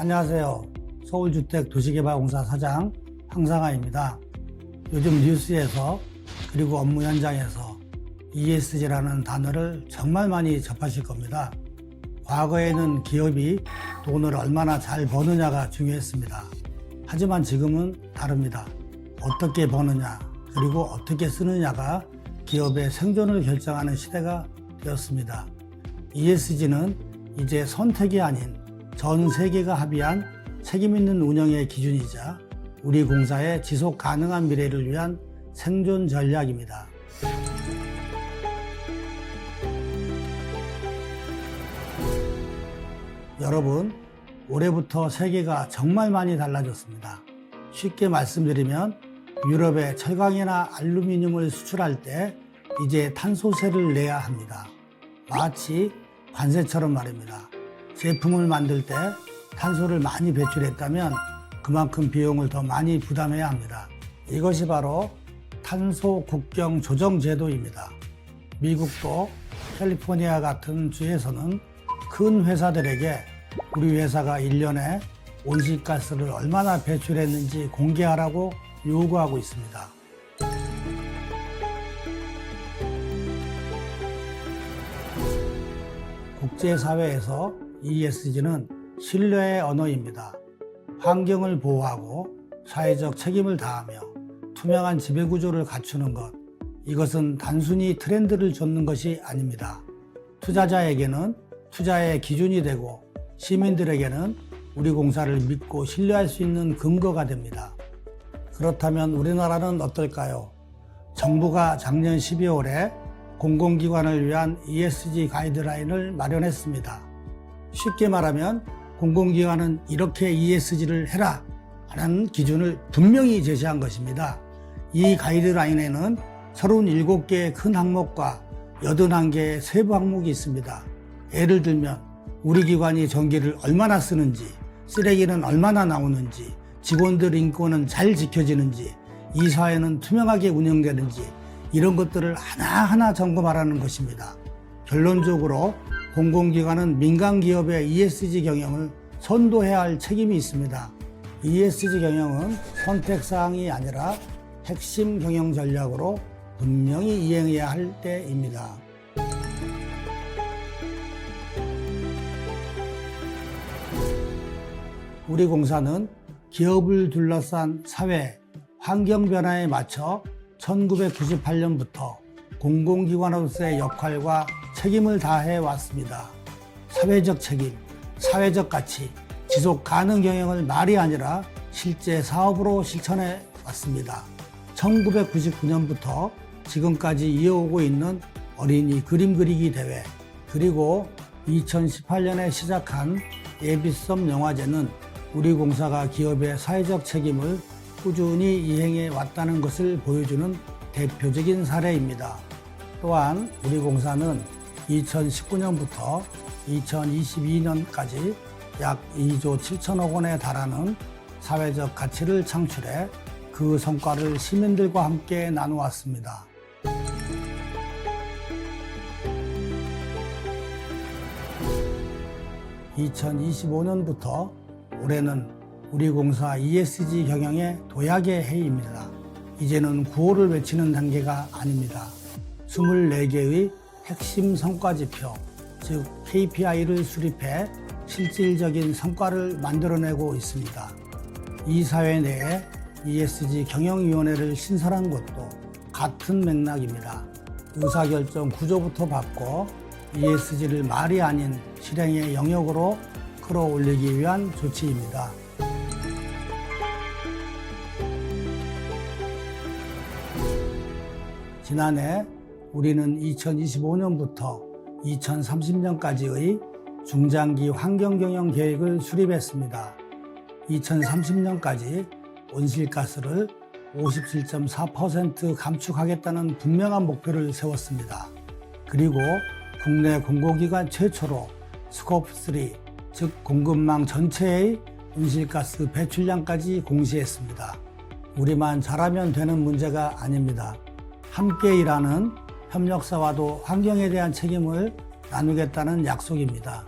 안녕하세요. 서울주택도시개발공사 사장 황상아입니다. 요즘 뉴스에서 그리고 업무 현장에서 ESG라는 단어를 정말 많이 접하실 겁니다. 과거에는 기업이 돈을 얼마나 잘 버느냐가 중요했습니다. 하지만 지금은 다릅니다. 어떻게 버느냐 그리고 어떻게 쓰느냐가 기업의 생존을 결정하는 시대가 되었습니다. ESG는 이제 선택이 아닌 전 세계가 합의한 책임있는 운영의 기준이자 우리 공사의 지속 가능한 미래를 위한 생존 전략입니다. 여러분, 올해부터 세계가 정말 많이 달라졌습니다. 쉽게 말씀드리면 유럽에 철강이나 알루미늄을 수출할 때 이제 탄소세를 내야 합니다. 마치 관세처럼 말입니다. 제품을 만들 때 탄소를 많이 배출했다면 그만큼 비용을 더 많이 부담해야 합니다. 이것이 바로 탄소 국경 조정 제도입니다. 미국도 캘리포니아 같은 주에서는 큰 회사들에게 우리 회사가 1년에 온실가스를 얼마나 배출했는지 공개하라고 요구하고 있습니다. 국제사회에서 ESG는 신뢰의 언어입니다. 환경을 보호하고 사회적 책임을 다하며 투명한 지배구조를 갖추는 것, 이것은 단순히 트렌드를 좇는 것이 아닙니다. 투자자에게는 투자의 기준이 되고 시민들에게는 우리 공사를 믿고 신뢰할 수 있는 근거가 됩니다. 그렇다면 우리나라는 어떨까요? 정부가 작년 12월에 공공기관을 위한 ESG 가이드라인을 마련했습니다. 쉽게 말하면 공공기관은 이렇게 ESG를 해라 하는 기준을 분명히 제시한 것입니다. 이 가이드라인에는 37개의 큰 항목과 81개의 세부 항목이 있습니다. 예를 들면 우리 기관이 전기를 얼마나 쓰는지, 쓰레기는 얼마나 나오는지, 직원들 인권은 잘 지켜지는지, 이 사회는 투명하게 운영되는지 이런 것들을 하나하나 점검하라는 것입니다. 결론적으로 공공기관은 민간기업의 ESG 경영을 선도해야 할 책임이 있습니다. ESG 경영은 선택사항이 아니라 핵심 경영 전략으로 분명히 이행해야 할 때입니다. 우리 공사는 기업을 둘러싼 사회, 환경 변화에 맞춰 1998년부터 공공기관으로서의 역할과 책임을 다해 왔습니다. 사회적 책임, 사회적 가치, 지속 가능 경영을 말이 아니라 실제 사업으로 실천해 왔습니다. 1999년부터 지금까지 이어오고 있는 어린이 그림 그리기 대회, 그리고 2018년에 시작한 예비섬 영화제는 우리 공사가 기업의 사회적 책임을 꾸준히 이행해 왔다는 것을 보여주는 대표적인 사례입니다. 또한 우리 공사는 2019년부터 2022년까지 약 2조 7천억 원에 달하는 사회적 가치를 창출해 그 성과를 시민들과 함께 나누었습니다. (2025년부터) 올해는 우리 공사 ESG 경영의 도약의 해입니다. 이제는 구호를 외치는 단계가 아닙니다. 24개의 핵심 성과지표, 즉 KPI를 수립해 실질적인 성과를 만들어내고 있습니다. 이 사회 내에 ESG 경영위원회를 신설한 것도 같은 맥락입니다. 의사결정 구조부터 바꿔 ESG를 말이 아닌 실행의 영역으로 끌어올리기 위한 조치입니다. 지난해 우리는 2025년부터 2030년까지의 중장기 환경경영 계획을 수립했습니다. 2030년까지 온실가스를 57.4% 감축하겠다는 분명한 목표를 세웠습니다. 그리고 국내 공공기관 최초로 스코프3, 즉 공급망 전체의 온실가스 배출량까지 공시했습니다. 우리만 잘하면 되는 문제가 아닙니다. 함께 일하는 협력사와도 환경에 대한 책임을 나누겠다는 약속입니다.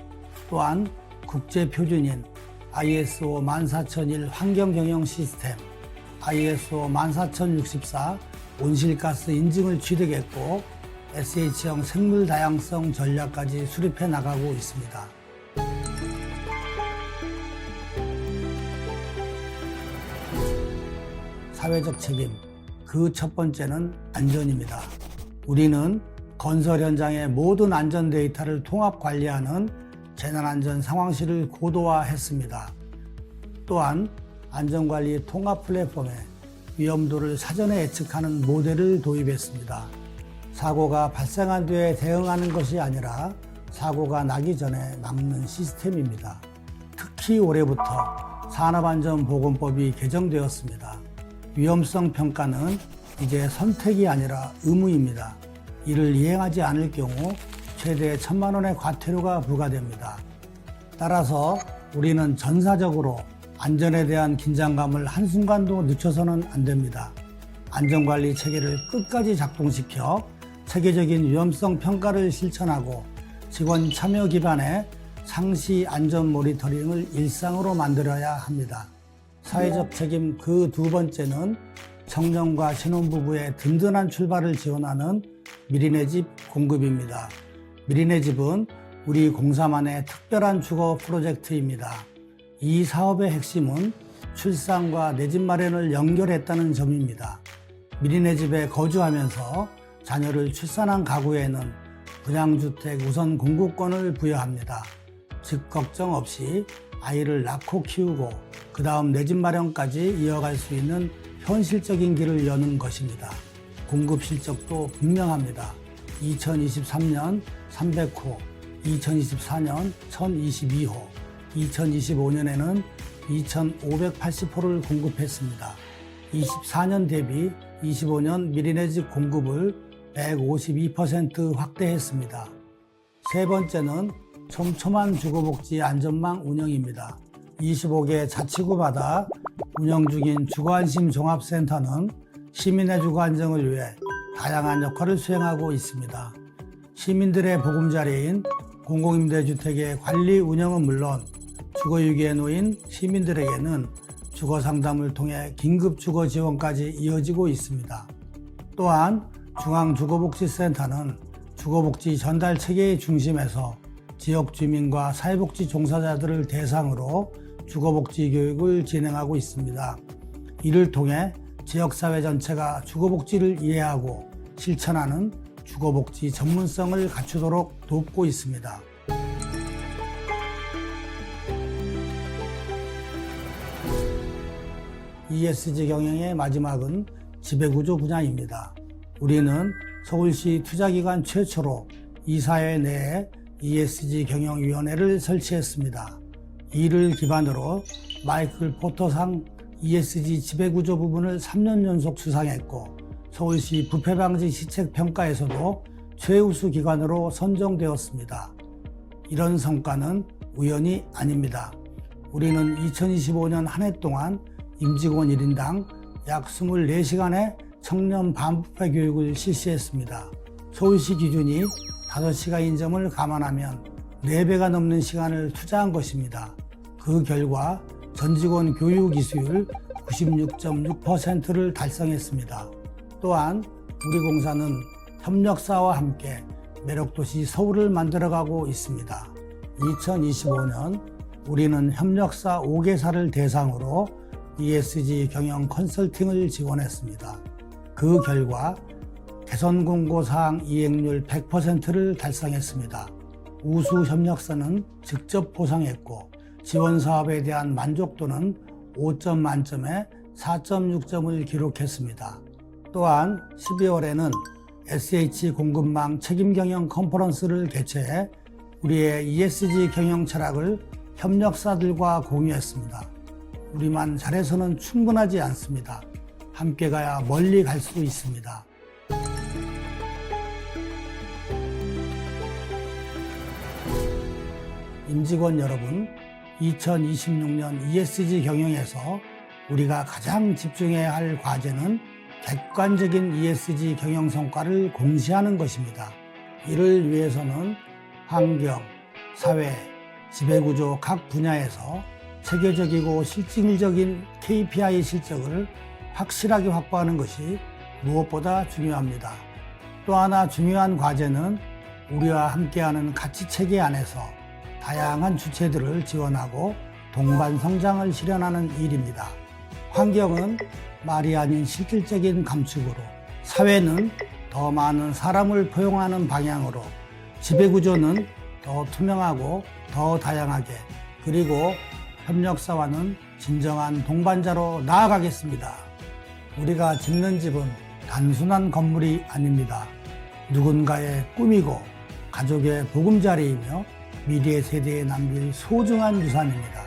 또한 국제 표준인 ISO 14001 환경경영 시스템, ISO 14064 온실가스 인증을 취득했고 SH형 생물 다양성 전략까지 수립해 나가고 있습니다. 사회적 책임, 그 첫 번째는 안전입니다. 우리는 건설 현장의 모든 안전 데이터를 통합 관리하는 재난안전 상황실을 고도화했습니다. 또한 안전관리 통합 플랫폼에 위험도를 사전에 예측하는 모델을 도입했습니다. 사고가 발생한 뒤에 대응하는 것이 아니라 사고가 나기 전에 막는 시스템입니다. 특히 올해부터 산업안전보건법이 개정되었습니다. 위험성 평가는 이제 선택이 아니라 의무입니다. 이를 이행하지 않을 경우 최대 1,000만 원의 과태료가 부과됩니다. 따라서 우리는 전사적으로 안전에 대한 긴장감을 한순간도 늦춰서는 안 됩니다. 안전관리 체계를 끝까지 작동시켜 체계적인 위험성 평가를 실천하고 직원 참여 기반의 상시 안전 모니터링을 일상으로 만들어야 합니다. 사회적 책임 그 두 번째는 청년과 신혼부부의 든든한 출발을 지원하는 미리네 집 공급입니다. 미리네 집은 우리 공사만의 특별한 주거 프로젝트입니다. 이 사업의 핵심은 출산과 내 집 마련을 연결했다는 점입니다. 미리네 집에 거주하면서 자녀를 출산한 가구에는 분양주택 우선 공급권을 부여합니다. 집 걱정 없이 아이를 낳고 키우고 그 다음 내 집 마련까지 이어갈 수 있는 현실적인 길을 여는 것입니다. 공급 실적도 분명합니다. 2023년 300호, 2024년 1022호, 2025년에는 2580호를 공급했습니다. 24년 대비 25년 미리네 집 공급을 152% 확대했습니다. 세 번째는 촘촘한 주거복지 안전망 운영입니다. 25개 자치구마다 운영 중인 주거안심 종합센터는 시민의 주거 안정을 위해 다양한 역할을 수행하고 있습니다. 시민들의 보금자리인 공공임대주택의 관리 운영은 물론 주거위기에 놓인 시민들에게는 주거 상담을 통해 긴급 주거 지원까지 이어지고 있습니다. 또한 중앙주거복지센터는 주거복지 전달 체계의 중심에서 지역 주민과 사회복지 종사자들을 대상으로 주거복지 교육을 진행하고 있습니다. 이를 통해 지역사회 전체가 주거복지를 이해하고 실천하는 주거복지 전문성을 갖추도록 돕고 있습니다. ESG 경영의 마지막은 지배구조 분야입니다. 우리는 서울시 투자기관 최초로 이사회 내에 ESG 경영위원회를 설치했습니다. 이를 기반으로 마이클 포터상 ESG 지배구조 부분을 3년 연속 수상했고 서울시 부패방지 시책평가에서도 최우수 기관으로 선정되었습니다. 이런 성과는 우연이 아닙니다. 우리는 2025년 한 해 동안 임직원 1인당 약 24시간의 청년 반부패 교육을 실시했습니다. 서울시 기준이 5시간 인점을 감안하면 4배가 넘는 시간을 투자한 것입니다. 그 결과 전 직원 교육 이수율 96.6%를 달성했습니다. 또한 우리 공사는 협력사와 함께 매력도시 서울을 만들어가고 있습니다. 2025년 우리는 협력사 5개사를 대상으로 ESG 경영 컨설팅을 지원했습니다. 그 결과 개선 공고사항 이행률 100%를 달성했습니다. 우수 협력사는 직접 보상했고 지원 사업에 대한 만족도는 5점 만점에 4.6점을 기록했습니다. 또한 12월에는 SH 공급망 책임경영 컨퍼런스를 개최해 우리의 ESG 경영 철학을 협력사들과 공유했습니다. 우리만 잘해서는 충분하지 않습니다. 함께 가야 멀리 갈 수 있습니다. 임직원 여러분, 2026년 ESG 경영에서 우리가 가장 집중해야 할 과제는 객관적인 ESG 경영 성과를 공시하는 것입니다. 이를 위해서는 환경, 사회, 지배구조 각 분야에서 체계적이고 실질적인 KPI 실적을 확실하게 확보하는 것이 무엇보다 중요합니다. 또 하나 중요한 과제는 우리와 함께하는 가치체계 안에서 다양한 주체들을 지원하고 동반 성장을 실현하는 일입니다. 환경은 말이 아닌 실질적인 감축으로, 사회는 더 많은 사람을 포용하는 방향으로, 지배구조는 더 투명하고 더 다양하게, 그리고 협력사와는 진정한 동반자로 나아가겠습니다. 우리가 짓는 집은 단순한 건물이 아닙니다. 누군가의 꿈이고 가족의 보금자리이며 미래 세대에 남길 소중한 유산입니다.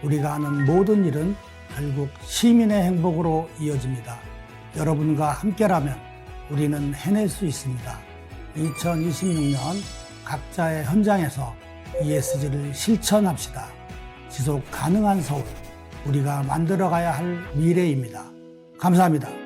우리가 하는 모든 일은 결국 시민의 행복으로 이어집니다. 여러분과 함께라면 우리는 해낼 수 있습니다. 2026년 각자의 현장에서 ESG를 실천합시다. 지속 가능한 서울, 우리가 만들어가야 할 미래입니다. 감사합니다.